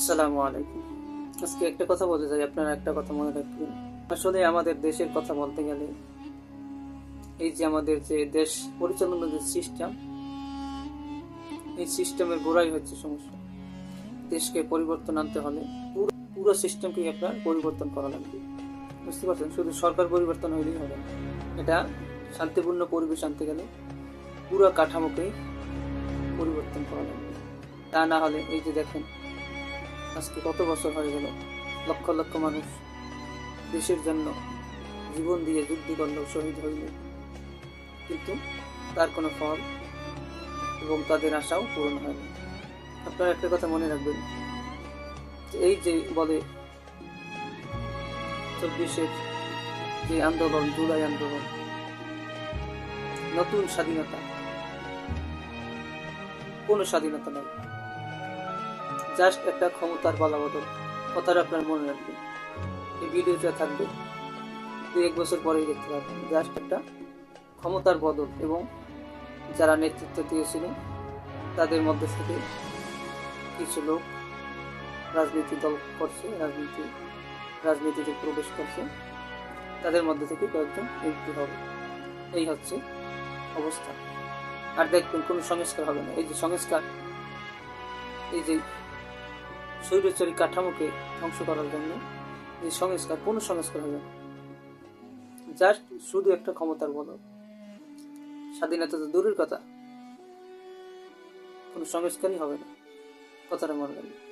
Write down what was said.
আসসালামু আলাইকুম। আজকে একটা কথা বলতে চাই, আপনারা একটা কথা মনে রাখবেন। আসলে আমাদের দেশের কথা বলতে গেলে এই যে আমাদের যে দেশ পরিচালনার যে সিস্টেম, এই সিস্টেমের গোড়াই হচ্ছে সমস্যা। দেশকে পরিবর্তন আনতে হলে পুরো পুরো সিস্টেমকে আপনার পরিবর্তন করা লাগবে। বুঝতে পারছেন? শুধু সরকার পরিবর্তন হলেই হবে না। এটা শান্তিপূর্ণ পরিবেশ আনতে গেলে পুরো কাঠামোকেই পরিবর্তন করা লাগবে। তা না হলে এই যে দেখেন, আজকে কত বছর হয়ে গেল, লক্ষ লক্ষ মানুষ দেশের জন্য জীবন দিয়ে যুদ্ধ করল, শহীদ হইল, কিন্তু তার কোনো ফল এবং তাদের আশাও পূরণ হয় না। আপনারা একটা কথা মনে রাখবেন, এই যে বলে 24-এর যে আন্দোলন, জুলাই আন্দোলন, নতুন স্বাধীনতা, কোনো স্বাধীনতা নয়, জাস্ট একটা ক্ষমতার বলাবদল। কথাটা আপনার মনে রাখবেন। এই ভিডিওটা থাকবে, 2-1 বছর পরেই দেখতে পাবেন। জাস্ট একটা ক্ষমতার বদল, এবং যারা নেতৃত্ব দিয়েছিলেন তাদের মধ্যে থেকে কিছু লোক রাজনীতি দল করছে, রাজনীতিতে প্রবেশ করছে, তাদের মধ্যে থেকে কয়েকজন এমপি হবে। এই হচ্ছে অবস্থা। আর দেখবেন কোনো সংস্কার হবে না। এই যে সংস্কার, এই যে স্বৈরাচারী কাঠামোকে ধ্বংস করার জন্য এই সংস্কার, কোনো সংস্কার হবে না। জাস্ট শুধু একটা ক্ষমতার বদল। স্বাধীনতা তো দূরের কথা, কোনো সংস্কারই হবে না। কথাটা মনে রাখবেন।